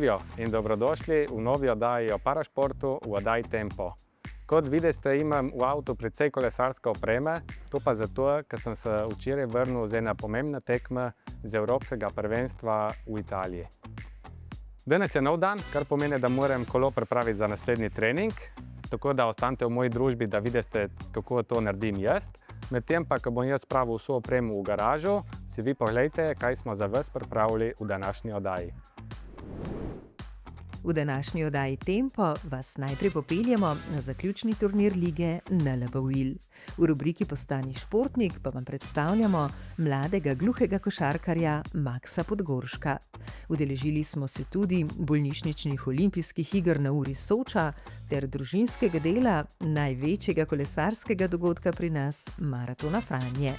Živijo in dobrodošli v novi oddaji o parašportu v oddaji Tempo. Kot vidite, imam v avtu precej kolesarske opreme, to pa zato, ker sem se včeraj vrnil z ena pomembna tekma z Evropskega prvenstva v Italiji. Danes je nov dan, kar pomeni, da moram kolo pripraviti za naslednji trening, tako da ostanite v moji družbi, da vidite, kako to naredim jaz. Medtem pa, ko bom jaz spravil vso opremo v garažo, si vi pogledajte, kaj smo za vas pripravili v današnji oddaji. V današnji oddaji Tempo vas najprej popeljemo na zaključni turnir lige NLBWIL. V rubriki Postani športnik pa vam predstavljamo mladega gluhega košarkarja Maksa Podgorška. Udeležili smo se tudi bolnišničnih olimpijskih iger na uri Soča ter družinskega dela največjega kolesarskega dogodka pri nas, Maratona Franje.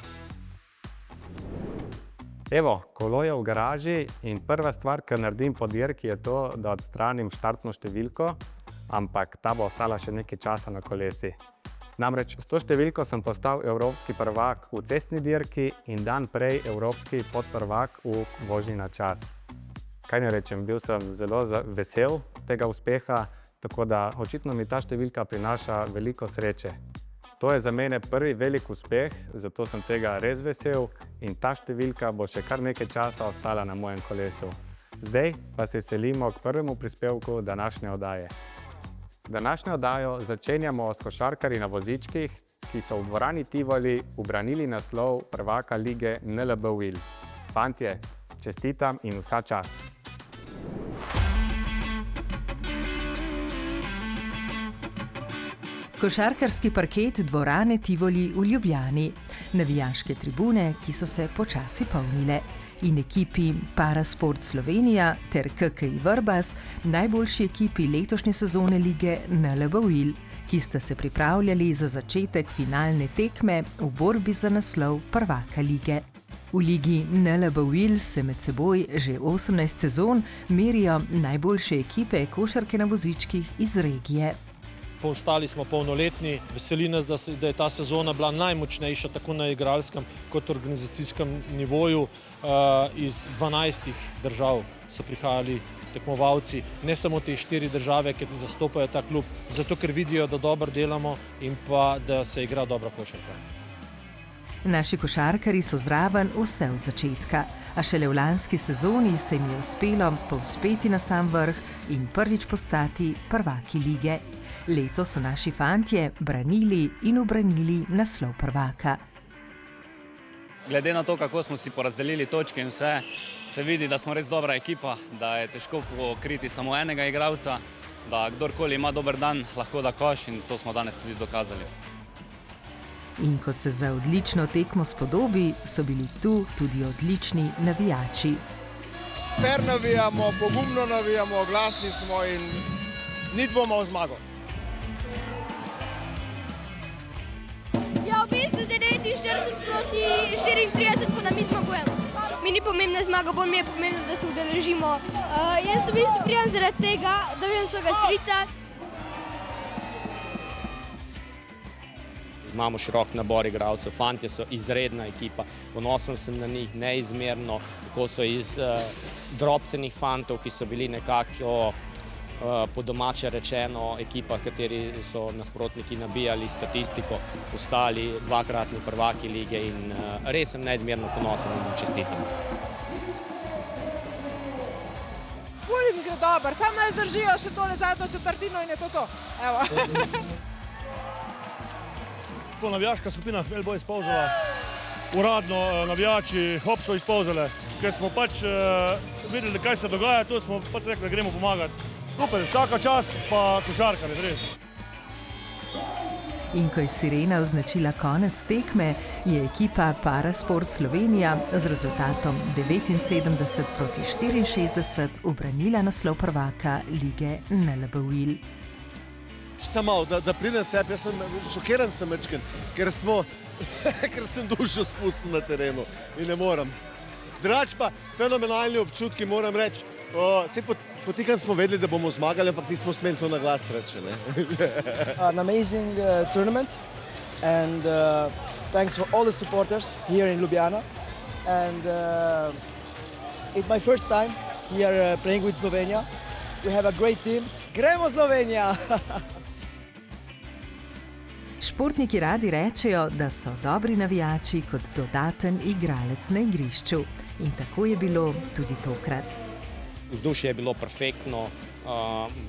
Evo, kolo je v garaži in prva stvar, kar naredim po dirki, je to, da odstranim štartno številko, ampak ta bo ostala še nekaj časa na kolesi. Namreč s to številko sem postal evropski prvak v cestni dirki in dan prej evropski podprvak v vožnji na čas. Kaj ne rečem, bil sem zelo vesel tega uspeha, tako da očitno mi ta številka prinaša veliko sreče. To je za mene prvi velik uspeh, zato sem tega res vesel in ta številka bo še kar nekaj časa ostala na mojem kolesu. Zdaj pa se veselimo k prvemu prispevku današnje oddaje. Današnjo oddajo začenjamo s košarkarji na vozičkih, ki so v dvorani Tivoli ubranili naslov prvaka lige NLBWIL. Fantje, čestitam in vsa čast! Košarkarski parket dvorane Tivoli v Ljubljani, navijaške tribune, ki so se počasi polnile, in ekipi Parasport Slovenija ter KKI Vrbas, najboljši ekipi letošnje sezone lige NLBWIL, ki sta se pripravljali za začetek finalne tekme v borbi za naslov prvaka lige. V ligi NLBWIL se med seboj že 18 sezon merijo najboljše ekipe košarke na vozičkih iz regije. Postali smo polnoletni, veseli nas, da je ta sezona bila najmočnejša tako na igralskem kot organizacijskem nivoju. Iz 12 držav so prihajali tekmovalci, ne samo te 4 države, ki zastopajo ta klub, zato ker vidijo, da dobro delamo in pa da se igra dobra košarka. Naši košarkarji so zraven vse od začetka, a šele v lanski sezoni se jim je uspelo povzpeti na sam vrh in prvič postati prvaki lige. Letos so naši fantje branili in ubranili naslov prvaka. Glede na to, kako smo si porazdelili točke in vse, se vidi, da smo res dobra ekipa, da je težko pokriti samo enega igralca, da kdorkoli ima dober dan, lahko da koš in to smo danes tudi dokazali. In kot se za odlično tekmo spodobi, so bili tu tudi odlični navijači. Fer navijamo, pogumno navijamo, glasni smo in ni dvoma v zmago. Ja, v bistvu zdaj 49 proti 34, ko nam mi zmagujemo. Mi ni pomembna zmaga, bolj mi je pomembno, da se udeležimo. Jaz v bistvu prijam zaradi tega, da vidim svojega strica. Imamo širok nabor igralcev, fantje so izredna ekipa, ponosen sem na njih neizmerno, kako so iz drobcenih fantov, ki so bili nekako po domače rečeno ekipa, kateri so nasprotniki nabijali statistiko, postali dvakratni prvaki lige in res sem neizmerno ponosen in čestitam. Jim gre dobro, samo naj zdržijo še tole zadnjo četrtino in je to. Evo. Navijaška skupina Elbo iz Polžela, uradno navijači HOP so iz Polžele, ker smo pač videli, kaj se dogaja, tu smo pač rekli, da gremo pomagati. Super, vsaka čast pa košarkarji, res. In ko je sirena označila konec tekme, je ekipa Parasport Slovenija z rezultatom 79 proti 64 ubranila naslov prvaka lige NLBWIL. Samo, da pridem sebi, jaz sem šokiran mečken, ker sem dušo spustil na terenu in ne moram. Drugače pa fenomenalni občutki, moram reči. Potikam smo vedeli, da bomo zmagali, ampak nismo smeli to na glas reči. An amazing tournament and thanks for all the supporters here in Ljubljana. And it's my first time here playing with Slovenia. We have a great team. Gremo Slovenija! Športniki radi rečejo, da so dobri navijači kot dodaten igralec na igrišču. In tako je bilo tudi tokrat. Vzdušje je bilo perfektno,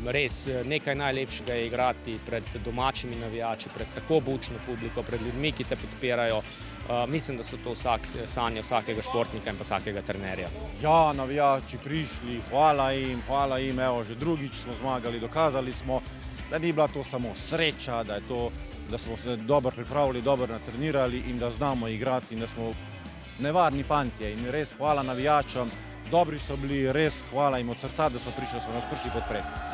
res nekaj najlepšega je igrati pred domačimi navijači, pred tako bučno publiko, pred ljudmi, ki te podpirajo. Mislim, da so to sanje vsakega športnika in pa vsakega trenerja. Ja, navijači prišli, hvala jim, evo, že drugič smo zmagali, dokazali smo, da ni bila to samo sreča, da smo se dobro pripravili, dobro natrenirali in da znamo igrati in da smo nevarni fantje. In res hvala navijačem, dobri so bili, res hvala jim od srca, da so nas prišli podpreti.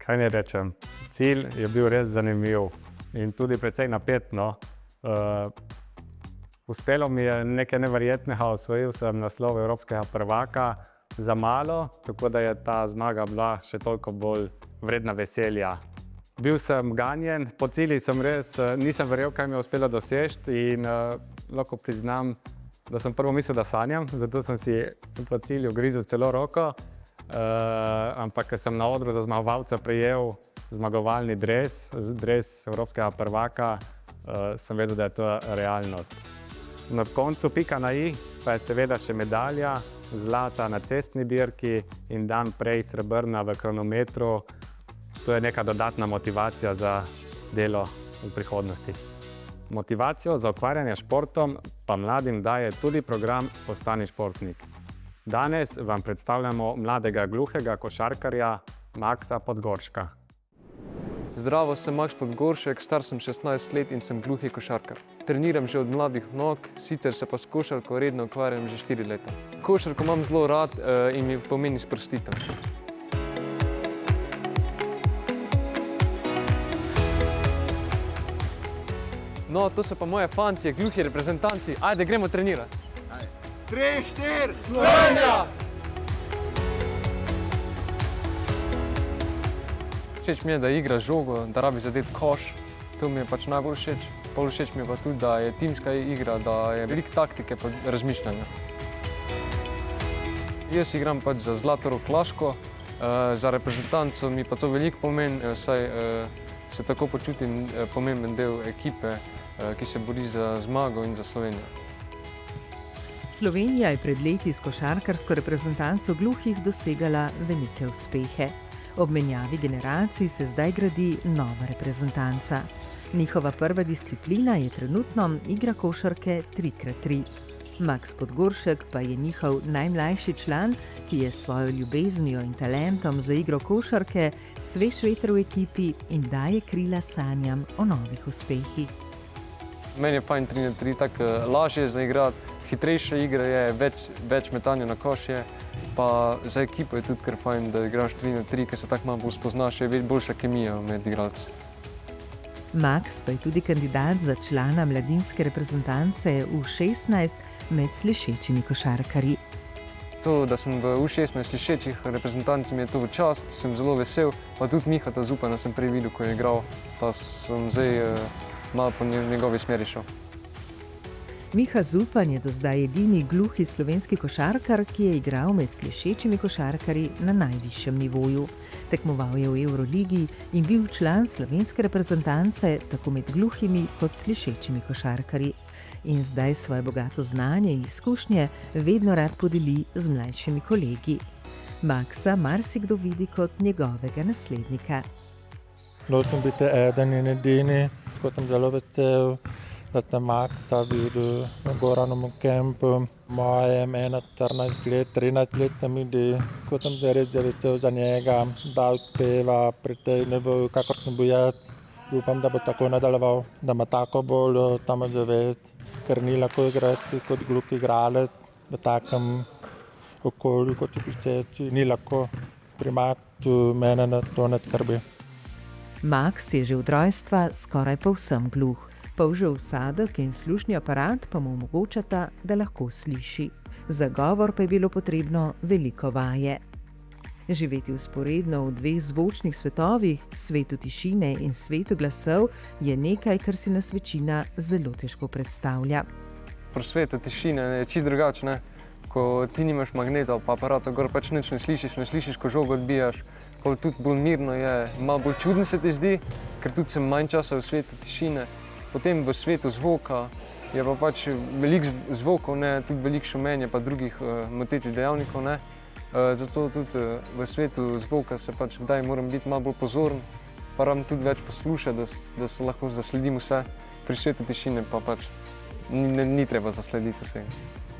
Kaj ne rečem, cilj je bil res zanimiv in tudi precej napetno. Uspelo mi je nekaj neverjetnega, osvojil sem naslov evropskega prvaka za malo, tako da je ta zmaga bila še toliko bolj vredna veselja. Bil sem ganjen, po cilji sem res nisem verjel, kaj mi je uspelo doseči in lahko priznam, da sem prvo mislil, da sanjam, zato sem si po cilju grizel celo roko. Ampak, ko sem na odru za zmagovalca prejel zmagovalni dres evropskega prvaka, sem vedel, da je to realnost. Na koncu pika na i pa je seveda še medalja, zlata na cestni dirki in dan prej srebrna v kronometru. To je neka dodatna motivacija za delo v prihodnosti. Motivacijo za ukvarjanje s športom pa mladim daje tudi program Postani športnik. Danes vam predstavljamo mladega gluhega košarkarja Maksa Podgorška. Zdravo, sem Maks Podgoršek, star sem 16 let in sem gluhi košarkar. Treniram že od mladih nog, sicer se pa s košarko redno ukvarjam že 4 leta. Košarko imam zelo rad in mi pomeni sprostitev. No, to so pa moje fantje, gluhi reprezentanci. Ajde, gremo trenirati. 3, 4, Slovenija! Všeč mi je, da igra žogo, da rabi zadeti koš. To mi je pač najbolj všeč. Bolj všeč mi je pa tudi, da je timska igra, da je veliko taktike pa razmišljanja. Jaz igram pač za Zlatorog Laško. Za reprezentanco mi pa to veliko pomeni, saj se tako počutim pomemben del ekipe, ki se bori za zmago in za Slovenijo. Slovenija je pred leti s košarkarsko reprezentanco gluhih dosegala velike uspehe. Ob menjavi generacij se zdaj gradi nova reprezentanca. Njihova prva disciplina je trenutno igra košarke 3x3. Maks Podgoršek pa je njihov najmlajši član, ki je svojo ljubeznijo in talentom za igro košarke svež veter v ekipi in daje krila sanjam o novih uspehih. Meni je fajn 3x3, tako lažje za igrati, hitrejša igra je, več metanja na koš je, pa za ekipo je tudi kar fajn, da igraš 3x3, ker se tako malo bolj spoznaš, je boljša kemija med igralci. Maks pa je tudi kandidat za člana mladinske reprezentance U16 med slišečimi košarkarji. To, da sem v U16 slišečih reprezentanci, mi je to v čast, sem zelo vesel, pa tudi Mihata Zupana sem prej videl, ko je igral, pa sem zdaj malo po njegovi smeri šel. Miha Zupan je do zdaj edini gluhi slovenski košarkar, ki je igral med slišečimi košarkarji na najvišjem nivoju. Tekmoval je v Euroligi in bil član slovenske reprezentance tako med gluhimi kot slišečimi košarkarji. In zdaj svoje bogato znanje in izkušnje vedno rad podeli z mlajšimi kolegi. Maksa marsikdo vidi kot njegovega naslednika. Nočem biti eden in edini, kot sem zelo vesel, da sem Maksa videl na Goranovem kampu. Mojem 14 let, 13 let se mi zdi, kot sem se res vesel za njega, da uspeva pri tej nivoju, kakor sem bil jaz. Upam, da bo tako nadaljeval, da ima tako voljo, samozavest, ker ni lahko igrati kot gluh igralec v takem okolju, kot slišeči. Ni lahko, pri Maksu mene na to ne skrbi. Maks je že od rojstva skoraj povsem gluh. Polžev vsadek in slušni aparat pa mu omogočata, da lahko sliši. Za govor pa je bilo potrebno veliko vaje. Živeti vzporedno v dveh zvočnih svetovih, svetu tišine in svetu glasov, je nekaj, kar si nas večina zelo težko predstavlja. Pri svetu tišine je čisto drugače, ne? Ko ti nimaš magnetov pa aparata, gor pač nič ne slišiš, ko žogo odbijaš, pol tudi bolj mirno je, malo bolj čudno se ti zdi, ker tudi sem manj časa v svetu tišine. Potem v svetu zvoka je pa pač veliko zvokov, ne? Tudi veliko šumenja pa drugih motetih dejavnikov, ne? Zato tudi v svetu zvoka se pač kdaj moram biti malo bolj pozoren, pa rabim tudi več poslušati, da se lahko zasledim vse. Pri svetu tišine pa pač ni treba zaslediti vsega.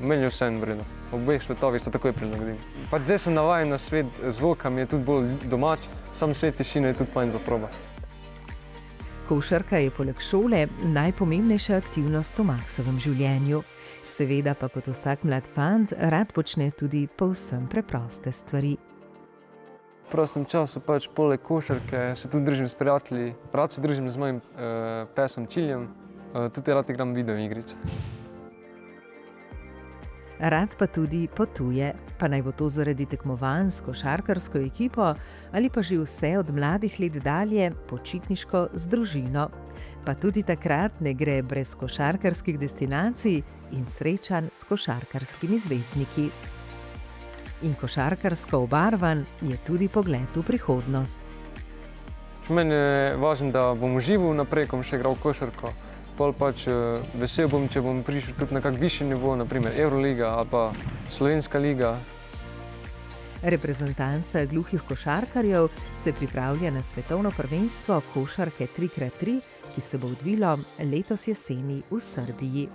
Meni je vseeno vredno. V obeh svetovih se takoj prilagodim. Pač zdaj sem navajen na svet zvoka, mi je tudi bolj domač, sam svet tišine je tudi fajn za probati. Košarka je poleg šole najpomembnejša aktivnost v Maksovem življenju. Seveda pa kot vsak mlad fant rad počne tudi povsem preproste stvari. V prostem času pač poleg košarke se tudi družim s prijatelji, rad se družim z mojim pesom Čiljem, tudi rad igram videoigrice. Rad pa tudi potuje, pa naj bo to zaradi tekmovanj s košarkarsko ekipo ali pa že vse od mladih let dalje počitniško z družino. Pa tudi takrat ne gre brez košarkarskih destinacij in srečanj s košarkarskimi zvezdniki. In košarkarsko obarvan je tudi pogled v prihodnost. Meni je važno, da bom užival naprej, ko bom še igral košarko. Pol pač vesel bom, če bom prišel tudi na kak višji nivo, naprimer Euroliga ali pa Slovenska liga. Reprezentanca gluhih košarkarjev se pripravlja na svetovno prvenstvo košarke 3x3, ki se bo odvilo letos jeseni v Srbiji.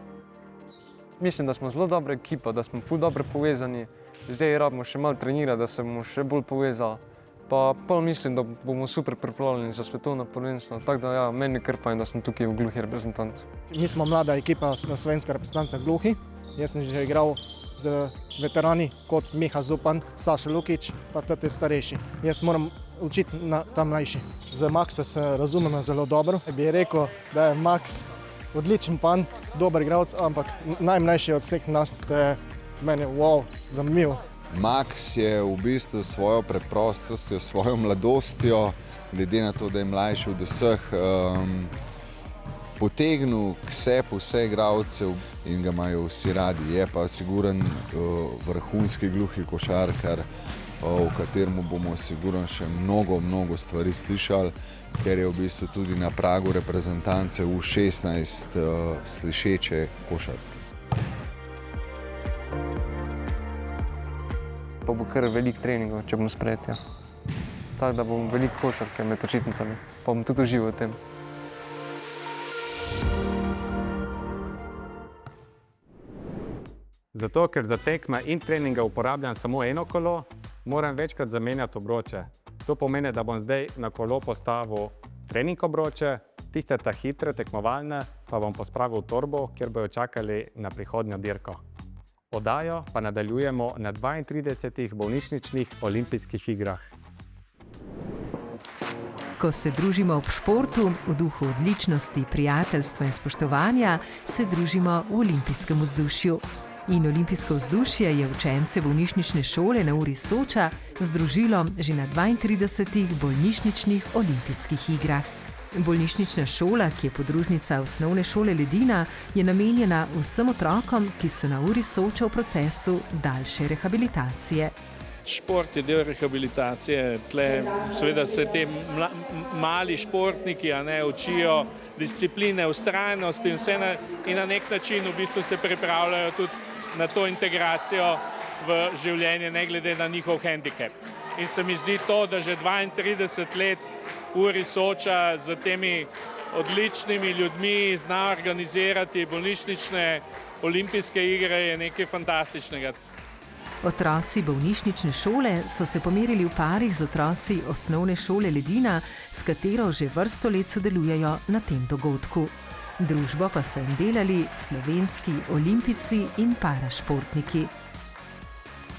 Mislim, da smo zelo dobra ekipa, da smo ful dobro povezani. Zdaj rabimo še malo trenirati, da se bomo še bolj povezali. Pa mislim, da bomo super pripravljeni za svetovno prvenstvo. Tako da ja, meni je kar fajn, da sem tukaj v gluhi reprezentanci. Mi smo mlada ekipa, slovenska reprezentanca gluhi. Jaz sem že igral z veterani kot Miha Zupan, Saša Lukić, pa tudi starejši. Jaz moram učiti na ta mlajši. Za Maksa se razumemo zelo dobro. Bi rekel, da je Maks odličen fan, dober igralec, ampak najmlajši od vseh nas, to je meni wow, zanimivo. Maks je v bistvu svojo preprostostjo, svojo mladostjo, glede na to, da je mlajši od vseh, potegnil k sebi vse igralcev in ga imajo vsi radi. Je pa siguren vrhunski gluhi košarkar, o katerem bomo sigurno še mnogo stvari slišali, ker je v bistvu tudi na pragu reprezentance U16 slišeče košarke. Pa bo kar veliko treningov, če bom sprejet. Tako da bom veliko košarke med počitnicami, pa bom tudi užival v tem. Zato, ker za tekme in treninga uporabljam samo eno kolo, moram večkrat zamenjati obroče. To pomeni, da bom zdaj na kolo postavil trening obroče, tiste ta hitre, tekmovalne, pa bom pospravil v torbo, kjer bojo čakali na prihodnjo dirko. Oddajo pa nadaljujemo na 32 bolnišničnih olimpijskih igrah. Ko se družimo ob športu, v duhu odličnosti, prijateljstva in spoštovanja, se družimo v olimpijskem vzdušju. In olimpijsko vzdušje je učence bolnišnične šole na Uri Soča združilo že na 32 bolnišničnih olimpijskih igrah. Bolnišnična šola, ki je podružnica osnovne šole Ledina, je namenjena vsem otrokom, ki so na Uri Soča v procesu daljše rehabilitacije. Šport je del rehabilitacije. Tle seveda se te mali športniki učijo discipline, vztrajnosti in vse in na nek način v bistvu se pripravljajo tudi na to integracijo v življenje, ne glede na njihov hendikep. In se mi zdi to, da že 32 let Uri Soča z temi odličnimi ljudmi zna organizirati bolnišnične olimpijske igre, je nekaj fantastičnega. Otroci bolnišnične šole so se pomerili v parih z otroci osnovne šole Ledina, s katero že vrsto let sodelujejo na tem dogodku. Družbo pa so jim delali slovenski olimpijci in parašportniki.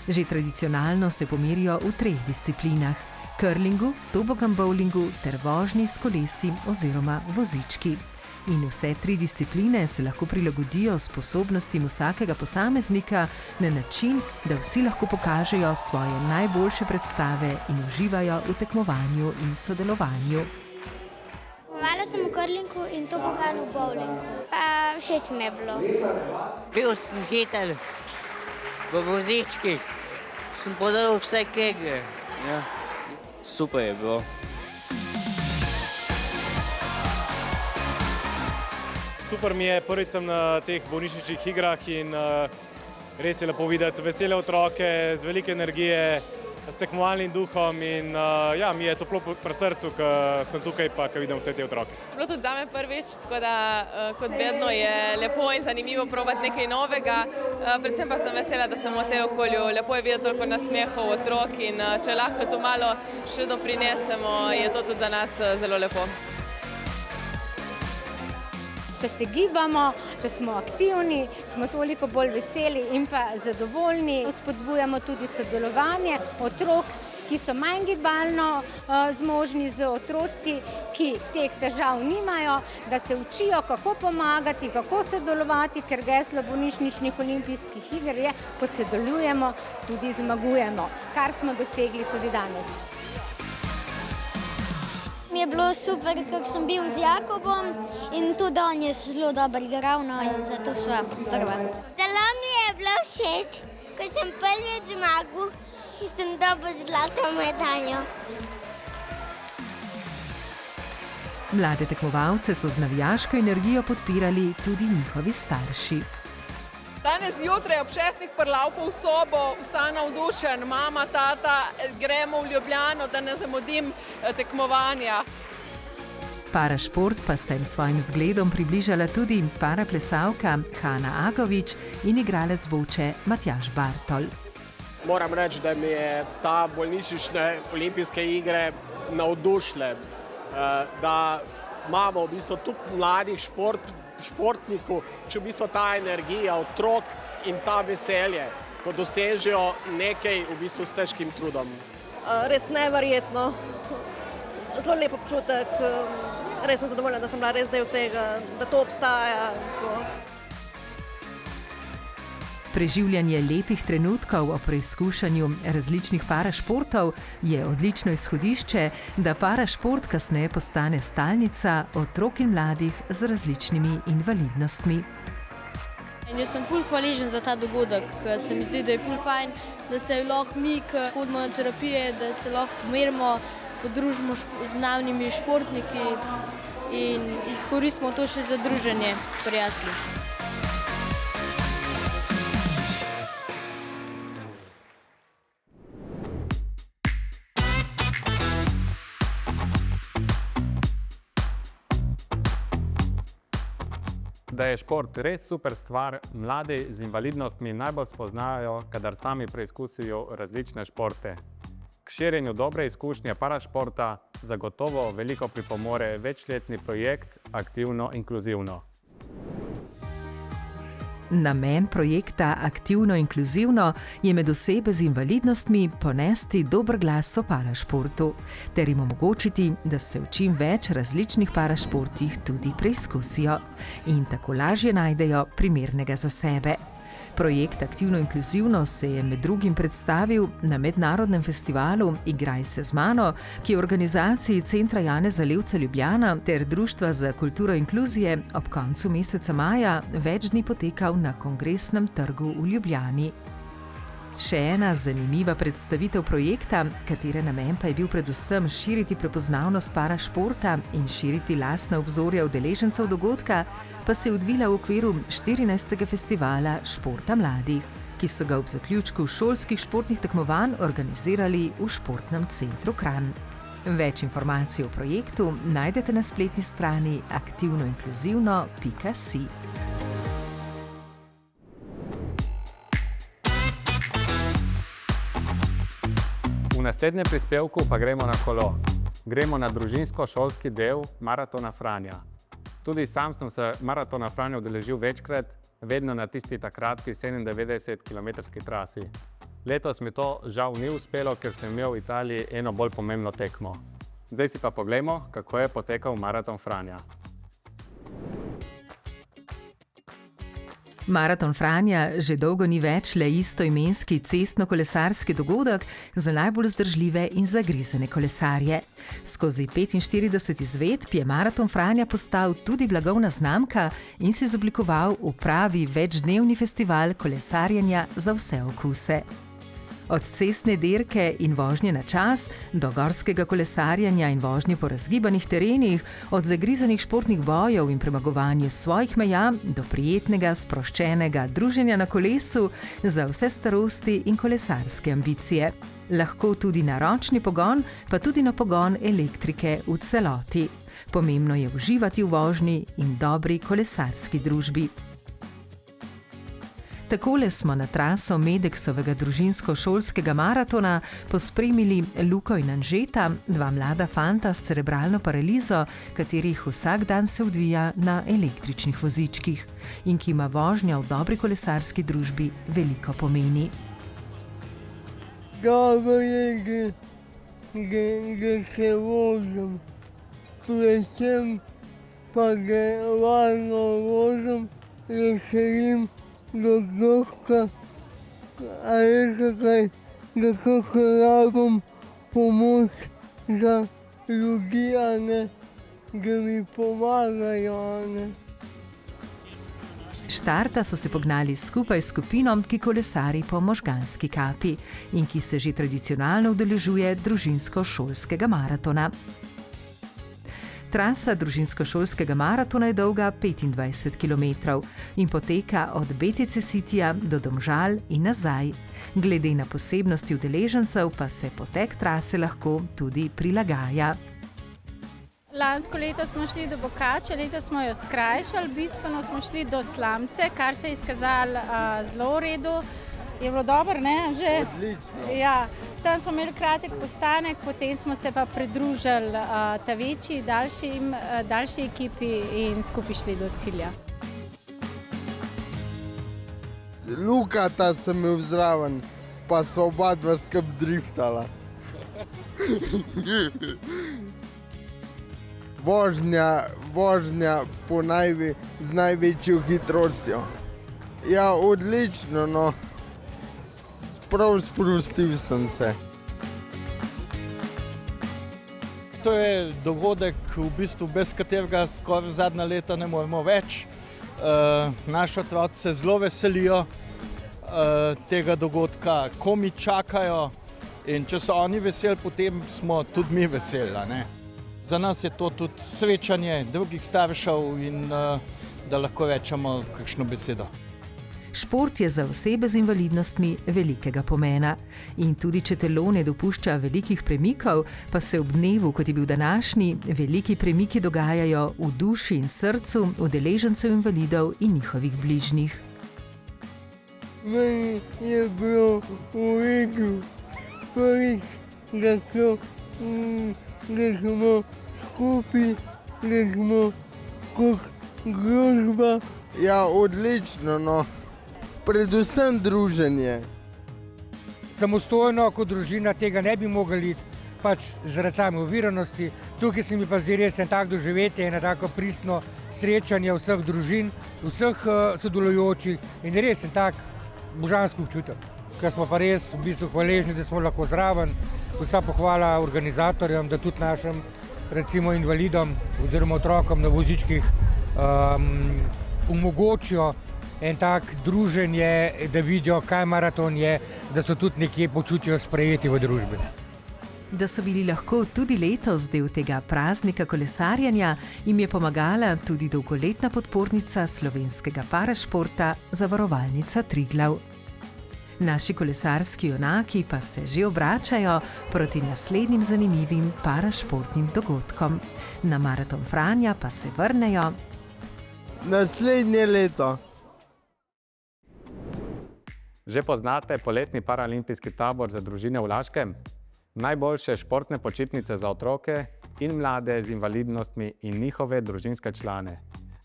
Že tradicionalno se pomerijo v 3 disciplinah: curlingu, tobogan bowlingu ter vožnji s kolesi oziroma vozički. In vse 3 discipline se lahko prilagodijo sposobnostim vsakega posameznika na način, da vsi lahko pokažejo svoje najboljše predstave in uživajo v tekmovanju in sodelovanju. Malo sem v curlingu in to pogan v bowlingu. Pa všeč mi je bilo. Bil sem hiter v vozičkih, sem podal vse kegle. Ja. Super je bilo. Super mi je, prvič sem na teh bolnišničnih igrah in res je lepo videti vesele otroke z veliko energije, s tekmovalnim duhom in ja, mi je toplo pri srcu, ko sem tukaj pa ko vidim vse te otroke. Bilo tudi zame prvič, tako da kot vedno je lepo in zanimivo probati nekaj novega. Predvsem pa sem vesela, da sem v tem okolju. Lepo je videti toliko nasmehov otrok in če lahko to malo še doprinesemo, je to tudi za nas zelo lepo. Če se gibamo, če smo aktivni, smo toliko bolj veseli in pa zadovoljni. Spodbujamo tudi sodelovanje otrok, ki so manj gibalno zmožni z otroci, ki teh težav nimajo, da se učijo, kako pomagati, kako sodelovati, ker geslo bolnišničnih olimpijskih iger je, ko sodelujemo, tudi zmagujemo, kar smo dosegli tudi danes. Mi je bilo super, ker sem bil z Jakobom in tudi on je zelo dober igral, in zato sva prva. Zelo mi je bilo všeč, ko sem prvič zmagal in sem dobil zlato medaljo. Mlade tekmovalce so z navijaško energijo podpirali tudi njihovi starši. Danes zjutraj ob 6. prlaufu v sobo, vsa navdušen, mama, tata, gremo v Ljubljano, da ne zamudim tekmovanja. Parašport pa sta jim svojim zgledom približala tudi paraplesavka Hana Agovič in igralec boče Matjaž Bartol. Moram reči, da mi je ta bolnišnične olimpijske igre navdušile, da imamo v bistvu tudi mladih športnikov, če v bistvu ta energija otrok in ta veselje, ko dosežejo nekaj v bistvu s težkim trudom. Res neverjetno, zelo lep občutek, res sem zadovoljna, da sem bila res del tega, da to obstaja. Preživljanje lepih trenutkov ob preizkušanju različnih parašportov je odlično izhodišče, da parašport kasneje postane stalnica otrok in mladih z različnimi invalidnostmi. Jaz sem ful hvaležen za ta dogodek, ker se mi zdi, da je ful fajn, da se lahko mi, ki hodimo na terapije, da se lahko pomerimo, podružimo z znanimi športniki in izkoristimo to še za druženje s prijatelji. Da je šport res super stvar, mladi z invalidnostmi najbolj spoznajo, kadar sami preizkusijo različne športe. K širjenju dobre izkušnje parašporta zagotovo veliko pripomore večletni projekt Aktivno inkluzivno. Namen projekta Aktivno inkluzivno je med osebe z invalidnostmi ponesti dober glas o parašportu ter jim omogočiti, da se v čim več različnih parašportih tudi preizkusijo in tako lažje najdejo primernega za sebe. Projekt Aktivno inkluzivno se je med drugim predstavil na mednarodnem festivalu Igraj se z mano, ki je v organizaciji Centra Janeza Levca Ljubljana ter Društva za kulturo inkluzije ob koncu meseca maja več dni potekal na Kongresnem trgu v Ljubljani. Še ena zanimiva predstavitev projekta, katere namen pa je bil predvsem širiti prepoznavnost parašporta in širiti lastna obzorja udeležencev dogodka, pa se je odvila v okviru 14. festivala športa mladih, ki so ga ob zaključku šolskih športnih tekmovanj organizirali v športnem centru Kranj. Več informacij o projektu najdete na spletni strani aktivnoinkluzivno.si. V naslednjem prispevku pa gremo na kolo. Gremo na družinsko-šolski del Maratona Franja. Tudi sam sem se Maratona Franja udeležil večkrat, vedno na tisti takratki 97-kilometrski trasi. Letos mi to žal ni uspelo, ker sem imel v Italiji eno bolj pomembno tekmo. Zdaj si pa poglejmo, kako je potekal Maraton Franja. Maraton Franja že dolgo ni več le istoimenski cestno-kolesarski dogodek za najbolj vzdržljive in zagrizene kolesarje. Skozi 45 izvedb je Maraton Franja postal tudi blagovna znamka in se izoblikoval v pravi večdnevni festival kolesarjenja za vse okuse. Od cestne dirke in vožnje na čas, do gorskega kolesarjenja in vožnje po razgibanih terenih, od zagrizenih športnih bojev in premagovanja svojih meja, do prijetnega, sproščenega druženja na kolesu za vse starosti in kolesarske ambicije. Lahko tudi na ročni pogon, pa tudi na pogon elektrike v celoti. Pomembno je uživati v vožnji in dobri kolesarski družbi. Takole smo na traso Medeksovega družinsko-šolskega maratona pospremili Luko in Anžeta, dva mlada fanta s cerebralno paralizo, katerih vsak dan se odvija na električnih vozičkih in ki ima vožnja v dobri kolesarski družbi veliko pomeni. Dobro je, da se vozim, predvsem pa da varno vozim, veselim dogodka, a veste kaj, zato ker rabim pomoč za ljudi, a ne, da mi pomagajo, a ne. Štarta so se pognali skupaj s skupino, ki kolesari po Možganski kapi in ki se že tradicionalno udeležuje družinsko-šolskega maratona. Trasa družinsko-šolskega maratona je dolga 25 km in poteka od BTC Cityja do Domžal in nazaj. Glede na posebnosti udeležencev pa se potek trase lahko tudi prilagaja. Lansko leto smo šli do Bokače, letos smo jo skrajšali, bistveno smo šli do Slamce, kar se je izkazalo zelo v redu. Je bilo dobro, ne? Že? Odlično. Ja, tam smo imeli kratek postanek, potem smo se pa pridružili ta večji, daljši ekipi in skupaj šli do cilja. Lukata sem imel zraven, pa so oba dva skup driftala. Vožnja z največjo hitrostjo. Ja, odlično, no. Prav sprostil sem se. To je dogodek, v bistvu, bez katerega skoraj zadnja leta ne moremo več. Naši otroci se zelo veselijo tega dogodka, komi čakajo in če so oni veseli, potem smo tudi mi veseli, ne? Za nas je to tudi srečanje drugih staršev in da lahko rečemo kakšno besedo. Šport je za osebe z invalidnostmi velikega pomena. In tudi če telo ne dopušča velikih premikov, pa se ob dnevu, kot je bil današnji, veliki premiki dogajajo v duši in srcu udeležencev invalidov in njihovih bližnjih. Meni je bilo v redu, prvič, da smo skupaj, da smo kot družba. Ja, odlično, no. Predvsem druženje. Samostojno kot družina tega ne bi mogli iti, pač zaradi same oviranosti. Tukaj se mi pa zdi res en tak doživetje, eno tako pristno srečanje vseh družin, vseh sodelujočih in res en tak božanski občutek, ker smo pa res v bistvu hvaležni, da smo lahko zraven. Vsa pohvala organizatorjem, da tudi našim recimo invalidom oziroma otrokom na vozičkih omogočijo en tak druženje, da vidijo, kaj maraton je, da so tudi nekje počutijo sprejeti v družbi. Da so bili lahko tudi letos del tega praznika kolesarjenja, jim je pomagala tudi dolgoletna podpornica slovenskega parašporta, Zavarovalnica Triglav. Naši kolesarski junaki pa se že obračajo proti naslednjim zanimivim parašportnim dogodkom. Na Maraton Franja pa se vrnejo naslednje leto. Že poznate poletni paraolimpijski tabor za družine v Laškem? Najboljše športne počitnice za otroke in mlade z invalidnostmi in njihove družinske člane.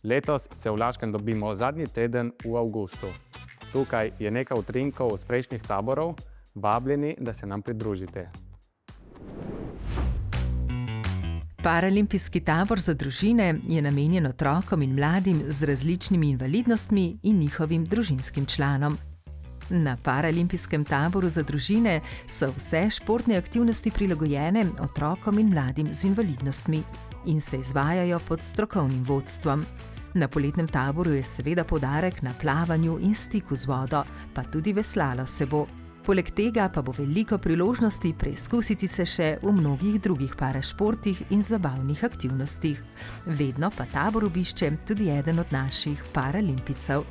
Letos se v Laškem dobimo zadnji teden v avgustu. Tukaj je nekaj utrinkov iz prejšnjih taborov, vabljeni, da se nam pridružite. Paralimpijski tabor za družine je namenjen otrokom in mladim z različnimi invalidnostmi in njihovim družinskim članom. Na Paralimpijskem taboru za družine so vse športne aktivnosti prilagojene otrokom in mladim z invalidnostmi in se izvajajo pod strokovnim vodstvom. Na poletnem taboru je seveda poudarek na plavanju in stiku z vodo, pa tudi veslalo se bo. Poleg tega pa bo veliko priložnosti preizkusiti se še v mnogih drugih parašportih in zabavnih aktivnostih. Vedno pa tabor obišče tudi eden od naših paralimpijcev.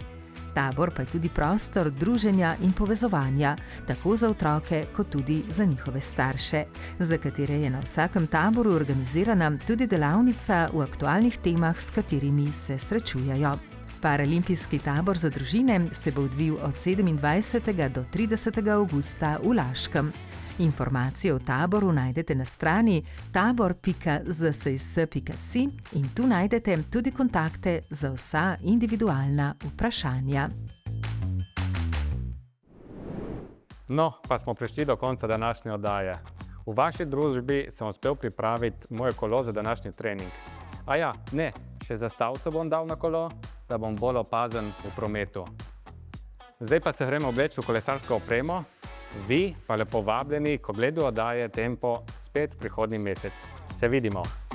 Tabor pa je tudi prostor druženja in povezovanja, tako za otroke kot tudi za njihove starše, za katere je na vsakem taboru organizirana tudi delavnica v aktualnih temah, s katerimi se srečujejo. Paralimpijski tabor za družine se bo odvil od 27. do 30. avgusta v Laškem. Informacije o taboru najdete na strani tabor.zsis.si in tu najdete tudi kontakte za vsa individualna vprašanja. No, pa smo prišli do konca današnje oddaje. V vaši družbi sem uspel pripraviti moje kolo za današnji trening. A ja, ne, še zastavco bom dal na kolo, da bom bolj opazen v prometu. Zdaj pa se gremo obleči v kolesarsko opremo. Vi pa lepo vabljeni k ogledu oddaje Tempo spet prihodnji mesec. Se vidimo!